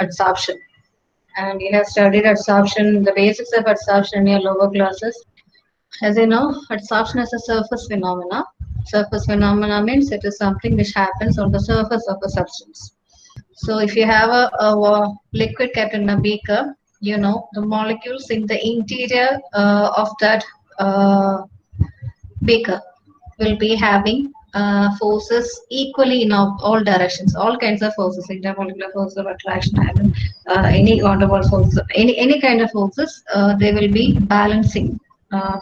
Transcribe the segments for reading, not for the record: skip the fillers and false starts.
adsorption. And you have studied adsorption, the basics of adsorption in your lower classes. As you know, adsorption is a surface phenomena. Surface phenomena means it is something which happens on the surface of a substance. So if you have a liquid kept in a beaker, you know the molecules in the interior of that uh, beaker will be having forces equally in all directions, all kinds of forces, intermolecular force of attraction, and any van der Waals forces, any kind of forces, they will be balancing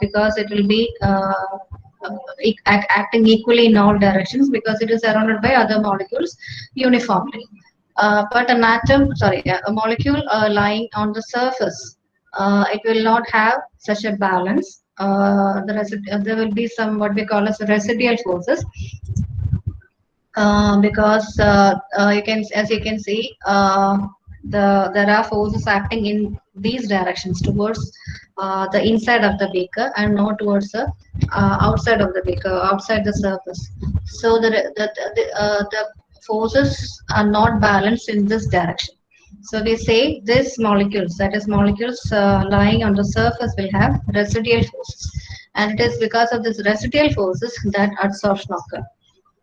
because it will be acting equally in all directions because it is surrounded by other molecules uniformly. But an atom, sorry, a molecule lying on the surface, it will not have such a balance. There will be some what we call as residual forces because you can, as you can see, there are forces acting in these directions towards the inside of the beaker and not towards the outside of the beaker, outside the surface. So the forces are not balanced in this direction. So we say these molecules, that is molecules lying on the surface, will have residual forces, and it is because of this residual forces that adsorption occurs.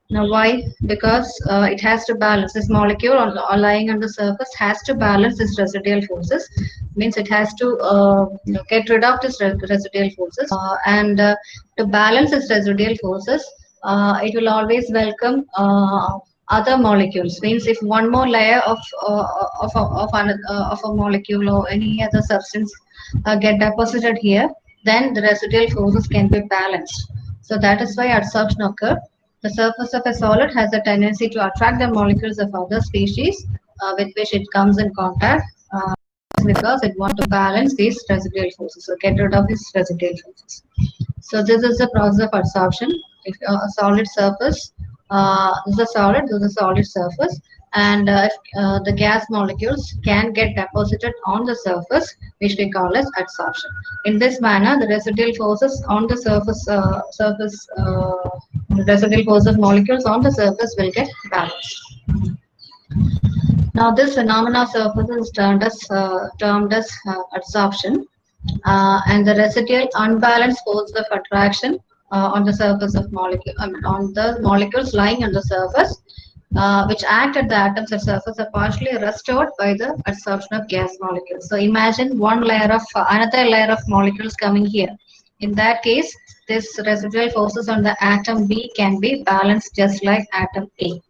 Now, why? Because it has to balance this molecule lying on the surface has to balance its residual forces. Means it has to get rid of this residual forces, and to balance its residual forces, it will always welcome other molecules. Means if one more layer of a molecule or any other substance get deposited here, then the residual forces can be balanced. So that is why adsorption occurs. The surface of a solid has a tendency to attract the molecules of other species with which it comes in contact because it wants to balance these residual forces, so get rid of these residual forces. So this is the process of adsorption. If a solid surface, this is a solid, this is a solid surface, and if, the gas molecules can get deposited on the surface, which we call as adsorption. In this manner, the residual forces on the residual force of molecules on the surface will get balanced. Now, this phenomena of surface is termed as adsorption, and the residual unbalanced force of attraction on the surface of on the molecules lying on the surface, which act at the atoms at surface, are partially restored by the adsorption of gas molecules. So imagine one layer of another layer of molecules coming here. In that case, this residual forces on the atom B can be balanced just like atom A.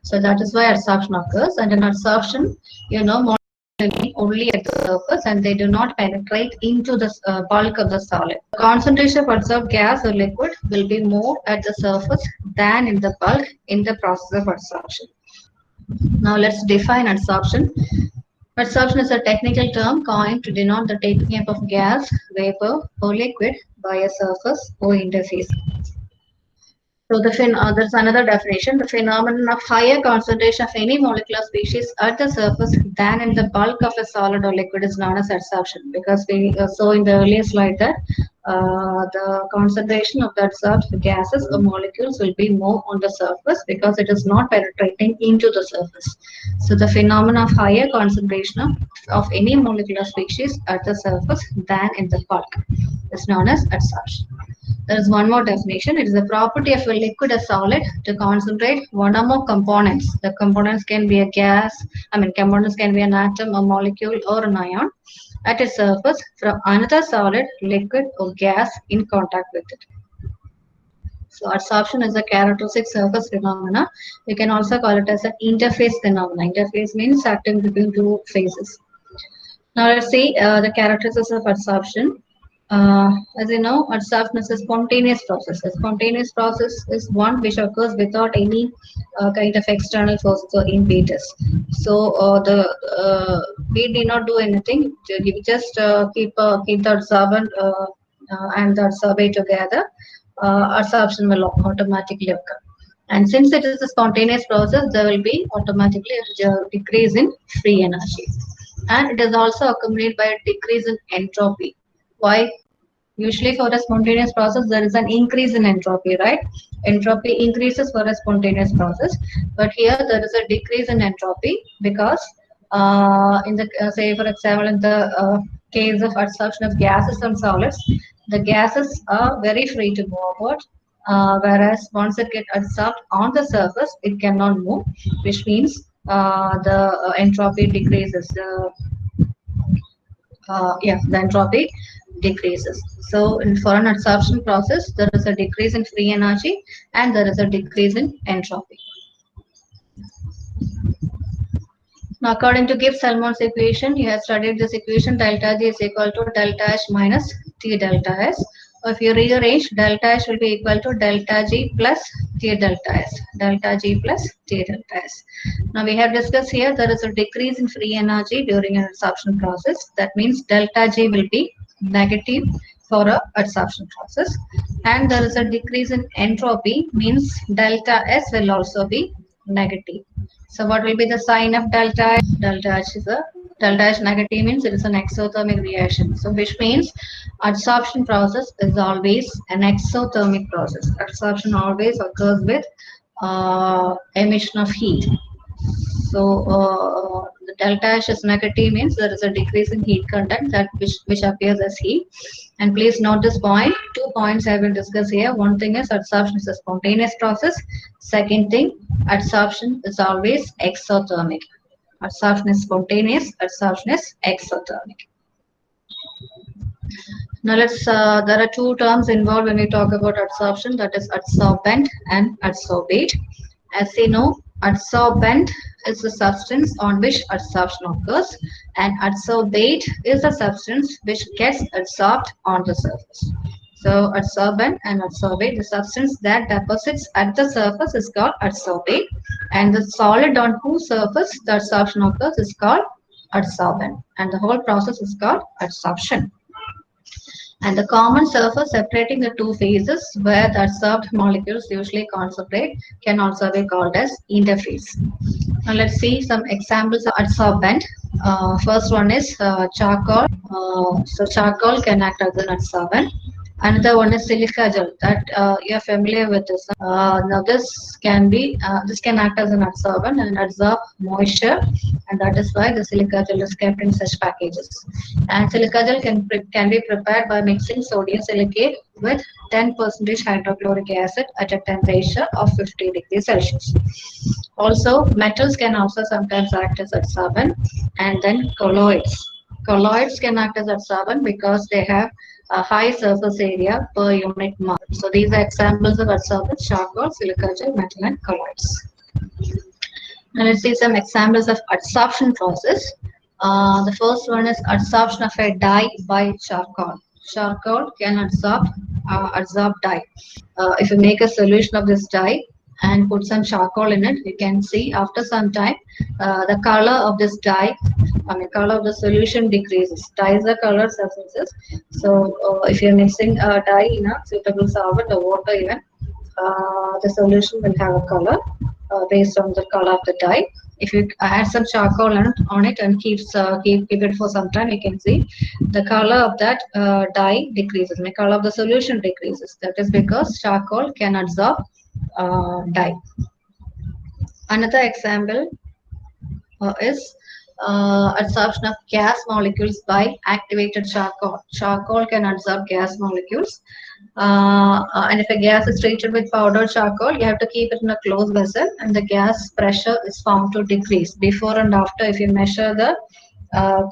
So that is why adsorption occurs. And in adsorption, molecules remain only at the surface and they do not penetrate into the bulk of the solid. The concentration of adsorbed gas or liquid will be more at the surface than in the bulk in the process of adsorption. Now let's define adsorption. Adsorption is a technical term coined to denote the taking up of gas, vapor, or liquid by a surface or interface. So there's another definition. The phenomenon of higher concentration of any molecular species at the surface than in the bulk of a solid or liquid is known as adsorption. Because we saw in the earlier slide that the concentration of the adsorbed gases or molecules will be more on the surface because it is not penetrating into the surface. So the phenomenon of higher concentration of any molecular species at the surface than in the bulk is known as adsorption. There is one more definition. It is the property of a liquid or solid to concentrate one or more components. The components can be a gas, components can be an atom, a molecule, or an ion at its surface from another solid, liquid, or gas in contact with it. So adsorption is a characteristic surface phenomena. You can also call it as an interface phenomena. Interface means acting between two phases. Now let's see the characteristics of adsorption. As you know, adsorption is a spontaneous process. A spontaneous process is one which occurs without any kind of external forces or impetus. So we need not do anything. We just keep the absorbent and the adsorbate together. Adsorption will automatically occur. And since it is a spontaneous process, there will be automatically a decrease in free energy. And it is also accompanied by a decrease in entropy. Why? Usually for a spontaneous process, there is an increase in entropy, right? Entropy increases for a spontaneous process. But here there is a decrease in entropy because In the say for example in the case of adsorption of gases and solids, the gases are very free to move about, whereas once it gets adsorbed on the surface, it cannot move, which means the entropy decreases. The entropy decreases. So for an adsorption process, there is a decrease in free energy and there is a decrease in entropy. Now, according to Gibbs-Helmholtz equation, you have studied this equation, delta G is equal to delta H minus T delta S. If you rearrange, delta H will be equal to delta G plus T delta S. Delta G plus T delta S. Now, we have discussed here there is a decrease in free energy during an adsorption process. That means delta G will be negative for a adsorption process. And there is a decrease in entropy, means delta S will also be negative. So what will be the sign of delta H? Delta H negative means it is an exothermic reaction. So which means adsorption process is always an exothermic process. Adsorption always occurs with emission of heat. So the delta H is negative means there is a decrease in heat content that which appears as heat. And please note this point. 2 points have been discussed here. One thing is adsorption is a spontaneous process. Second thing, adsorption is always exothermic. Adsorption is spontaneous. Adsorption is exothermic. Now there are two terms involved when we talk about adsorption, that is adsorbent and adsorbate. As you know, adsorbent is a substance on which adsorption occurs, and adsorbate is a substance which gets adsorbed on the surface. So adsorbent and adsorbate, the substance that deposits at the surface is called adsorbate, and the solid on whose surface the adsorption occurs is called adsorbent, and the whole process is called adsorption. And the common surface separating the two phases where the adsorbed molecules usually concentrate can also be called as interface. Now let's see some examples of adsorbent. First one is charcoal. So charcoal can act as an adsorbent. Another one is silica gel, that you're familiar with this. Now this can act as an adsorbent and absorb moisture, and that is why the silica gel is kept in such packages. And silica gel can be prepared by mixing sodium silicate with 10% hydrochloric acid at a temperature of 50 degrees Celsius. Also, metals can also sometimes act as adsorbent, and then colloids. Colloids can act as adsorbent because they have a high surface area per unit mass. So these are examples of adsorbent: charcoal, silica gel, metal, and colloids. Now let's see some examples of adsorption process. The first one is adsorption of a dye by charcoal. Charcoal can absorb dye. If you make a solution of this dye and put some charcoal in it, you can see after some time the color of this dye, color of the solution decreases. Dyes are colored substances. So if you're mixing a dye in a suitable solvent or water even, the solution will have a color based on the color of the dye. If you add some charcoal on it and keep it for some time, you can see the color of that dye decreases. The color of the solution decreases. That is because charcoal can absorb dye. Another example is adsorption of gas molecules by activated charcoal. Charcoal can absorb gas molecules. And if a gas is treated with powdered charcoal, you have to keep it in a closed vessel, and the gas pressure is found to decrease. Before and after, if you measure the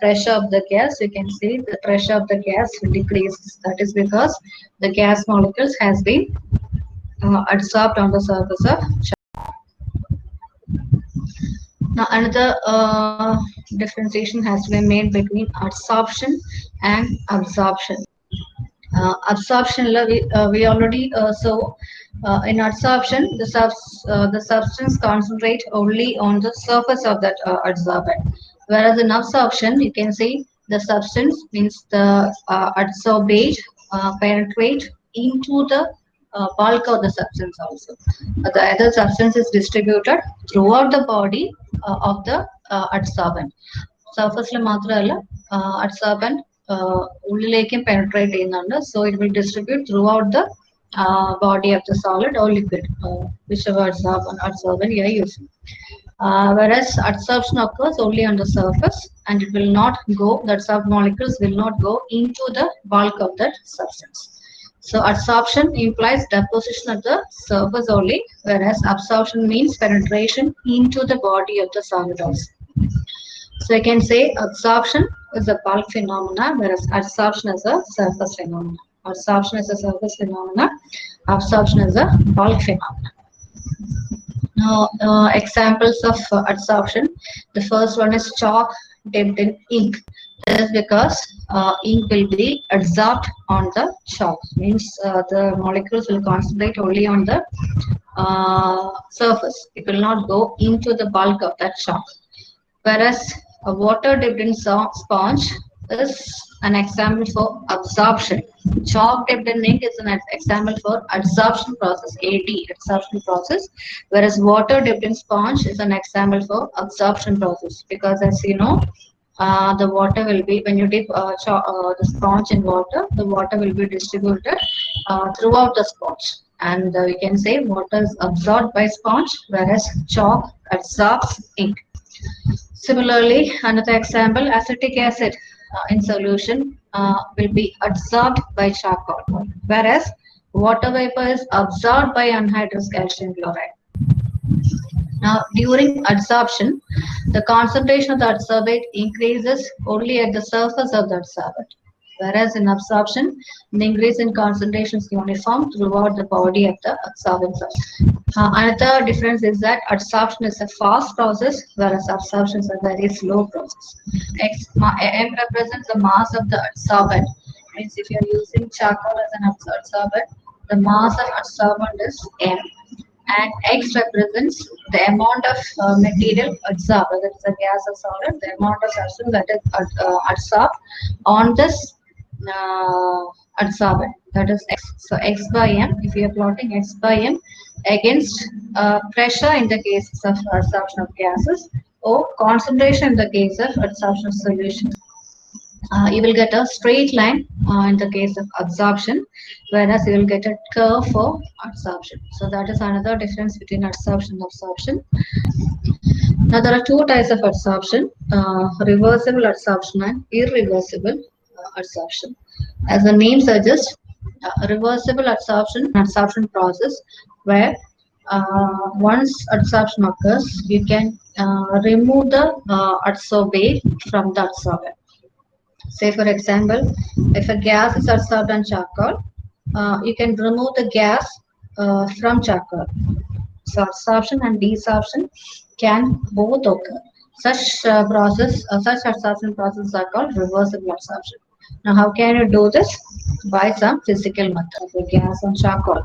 pressure of the gas, you can see the pressure of the gas decreases. That is because the gas molecules has been adsorbed on the surface of charcoal. Now another differentiation has to be made between adsorption and absorption. Absorption, we already saw in adsorption, the substance concentrate only on the surface of that adsorbent. Whereas in absorption, you can see the substance, means the adsorbate penetrate into the bulk of the substance also. The other substance is distributed throughout the body of the adsorbent. Surface le മാത്രമല്ല adsorbent ഉള്ളിലേക്കും penetrate ചെയ്യുന്നുണ്ട്. So it will distribute throughout the body of the solid or liquid, whichever adsorbent you are using. Whereas adsorption occurs only on the surface and it will not go, the adsorbed molecules will not go into the bulk of that substance. So adsorption implies deposition at the surface only, whereas absorption means penetration into the body of the solid also. So I can say absorption is a bulk phenomena, whereas adsorption is a surface phenomena. Adsorption is a surface phenomena, absorption is a bulk phenomena. Now, examples of adsorption. The first one is chalk dipped in ink. That is because ink will be adsorbed on the chalk. Means the molecules will concentrate only on the surface. It will not go into the bulk of that chalk. Whereas a water dipped in sponge is an example for absorption. Chalk dipped in ink is an example for adsorption process, AD, adsorption process. Whereas water dipped in sponge is an example for absorption process. Because as you know, the water will be, when you dip the sponge in water, the water will be distributed throughout the sponge. And we can say water is absorbed by sponge, whereas chalk absorbs ink. Similarly, another example, acetic acid in solution will be absorbed by charcoal, whereas water vapor is absorbed by anhydrous calcium chloride. Now, during adsorption, the concentration of the adsorbate increases only at the surface of the adsorbate, whereas in absorption, the increase in concentration is uniform throughout the body of the absorbent substance. Another difference is that adsorption is a fast process, whereas absorption is a very slow process. M represents the mass of the adsorbent. Means if you are using charcoal as an adsorbent, the mass of adsorbent is M, and X represents the amount of material absorbed, whether it's a gas or solid, the amount of substance that is absorbed on this adsorbent, that is X. So X by M, if you are plotting X by M against pressure in the case of adsorption of gases or concentration in the case of adsorption of solutions. You will get a straight line in the case of absorption, whereas you will get a curve for adsorption. So that is another difference between adsorption and absorption. Now there are two types of adsorption, reversible adsorption and irreversible adsorption. As the name suggests, reversible adsorption process where once adsorption occurs, you can remove the adsorbate from the adsorbent. Say for example, if a gas is adsorbed on charcoal, you can remove the gas from charcoal. So adsorption and desorption can both occur. Such adsorption processes are called reversible adsorption. Now, how can you do this? By some physical method. The gas on charcoal.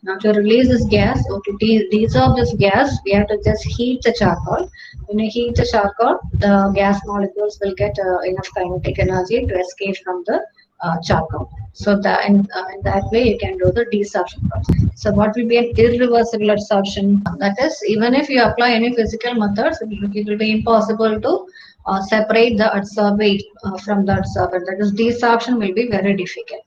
Now, to release this gas or to dissolve this gas, we have to just heat the charcoal. When you heat the charcoal, the gas molecules will get enough kinetic energy to escape from the charcoal. So that in that way, you can do the desorption process. So what will be an irreversible adsorption? That is, even if you apply any physical methods, it will be impossible to separate the adsorbate from the adsorbent. That is, desorption will be very difficult.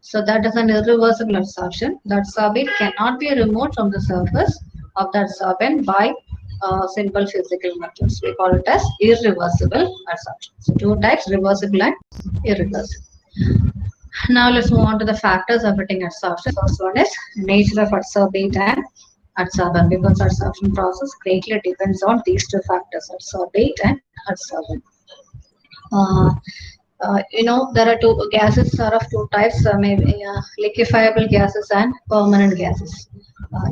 So that is an irreversible adsorption. The adsorbate cannot be removed from the surface of the adsorbent by simple physical methods. We call it as irreversible adsorption. So two types, reversible and irreversible. Now let's move on to the factors affecting adsorption. First one is nature of adsorbate and adsorbent, because adsorption process greatly depends on these two factors, adsorbate and adsorbent. There are two gases are of two types, maybe liquefiable gases and permanent gases.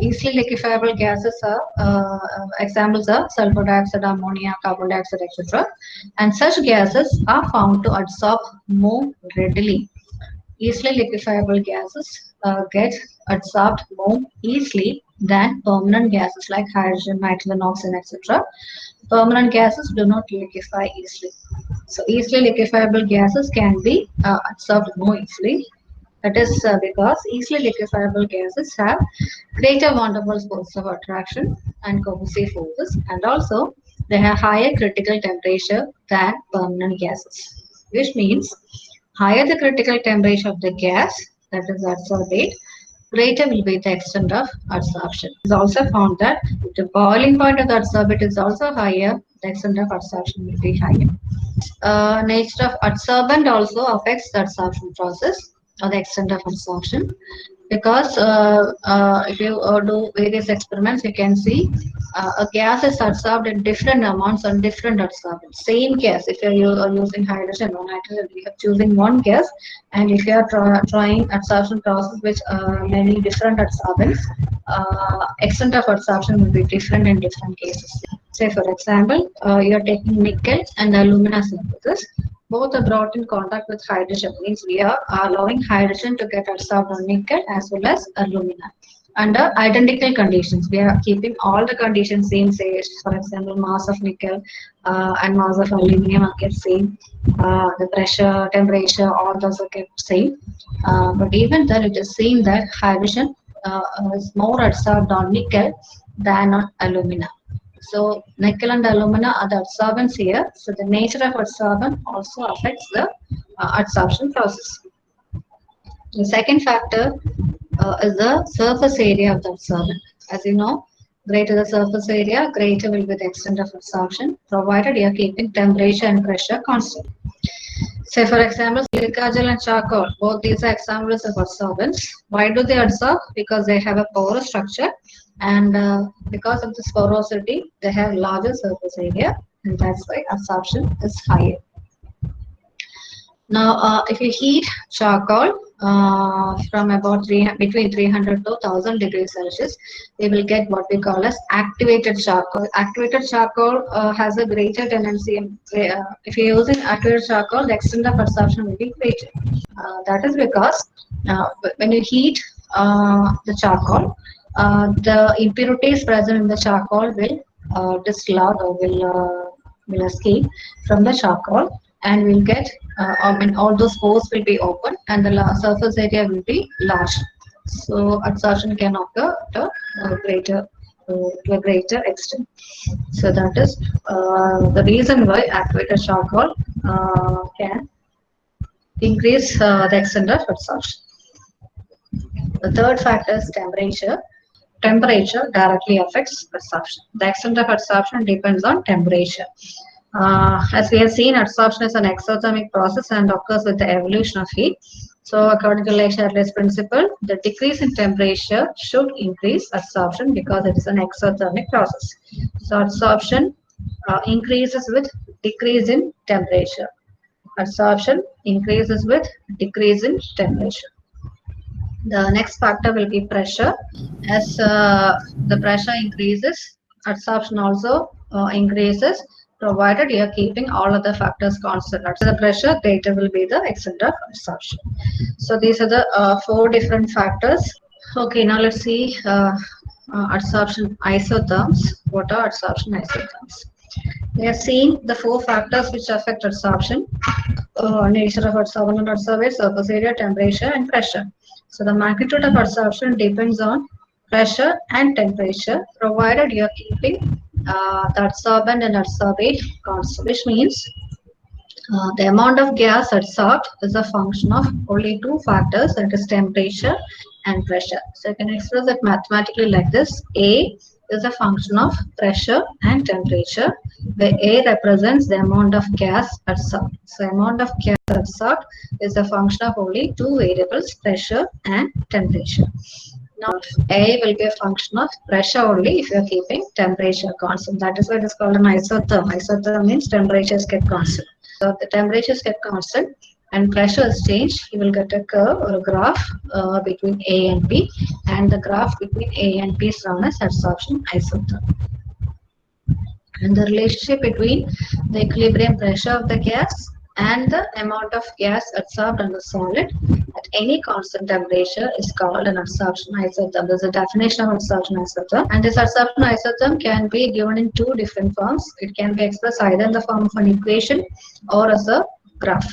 Easily liquefiable gases are examples are sulfur dioxide, ammonia, carbon dioxide, etc. And such gases are found to adsorb more readily. Easily liquefiable gases get adsorbed more easily than permanent gases like hydrogen, nitrogen, oxygen, etc. Permanent gases do not liquefy easily. So easily liquefiable gases can be adsorbed more easily. That is because easily liquefiable gases have greater van der Waals force of attraction and cohesive forces, and also they have higher critical temperature than permanent gases, which means higher the critical temperature of the gas, that is adsorbate, greater will be the extent of adsorption. It is also found that if the boiling point of the adsorbate is also higher, the extent of adsorption will be higher. Nature of adsorbent also affects the adsorption process or the extent of adsorption, because if you do various experiments, you can see a gas is adsorbed in different amounts on different adsorbents. Same gas, if you are using hydrogen or nitrogen, you are choosing one gas, and if you are trying adsorption process with many different adsorbents, extent of adsorption will be different in different cases. Say for example, you are taking nickel and alumina synthesis. Both are brought in contact with hydrogen, means we are allowing hydrogen to get adsorbed on nickel as well as alumina. Under identical conditions, we are keeping all the conditions same, say for example mass of nickel and mass of aluminum are kept same, the pressure, temperature, all those are kept same. But even then it is seen that hydrogen is more adsorbed on nickel than on alumina. So nickel and alumina are the adsorbents here. So the nature of adsorbent also affects the adsorption process. The second factor is the surface area of the adsorbent. As you know, greater the surface area, greater will be the extent of adsorption, provided you are keeping temperature and pressure constant. Say for example, silica gel and charcoal, both these are examples of adsorbents. Why do they adsorb? Because they have a porous structure, and because of this porosity, they have larger surface area, and that's why adsorption is higher. Now, if you heat charcoal from about between 300 to 1000 degrees Celsius, we will get what we call as activated charcoal. Activated charcoal has a greater tendency. If you're using activated charcoal, the extent of adsorption will be greater. That is because when you heat the charcoal, the impurities present in the charcoal will dislodge or will escape from the charcoal, and we'll get all those pores will be open and the surface area will be large. So adsorption can occur to a greater extent. So that is the reason why activated charcoal can increase the extent of adsorption. The third factor is temperature. Temperature directly affects adsorption. The extent of adsorption depends on temperature. As we have seen, adsorption is an exothermic process and occurs with the evolution of heat. So according to Le-Chatelier's principle, the decrease in temperature should increase adsorption because it is an exothermic process. So adsorption increases with decrease in temperature. Adsorption increases with decrease in temperature. The next factor will be pressure. As the pressure increases, adsorption also increases, provided you are keeping all other factors constant. So the pressure, greater will be the extent of adsorption. So these are the 4 different factors. Okay, now let's see adsorption isotherms. What are adsorption isotherms? We have seen the 4 factors which affect adsorption: nature of adsorbent and adsorbate, surface area, temperature, and pressure. So the magnitude of adsorption depends on pressure and temperature, provided you are keeping the adsorbent and adsorbate constant, which means the amount of gas adsorbed is a function of only 2 factors, that is temperature and pressure. So you can express it mathematically like this: A is a function of pressure and temperature, where A represents the amount of gas adsorbed. So amount of gas adsorbed is a function of only 2 variables, pressure and temperature. Now A will be a function of pressure only if you are keeping temperature constant. That is why it is called an isotherm. Isotherm means temperatures get constant. So if the temperatures get constant and pressure is changed, you will get a curve or a graph between A and B, and the graph between A and B is known as adsorption isotherm. And the relationship between the equilibrium pressure of the gas and the amount of gas adsorbed on the solid at any constant temperature is called an adsorption isotherm. There is a definition of adsorption isotherm, and this adsorption isotherm can be given in 2 different forms. It can be expressed either in the form of an equation or as a graph.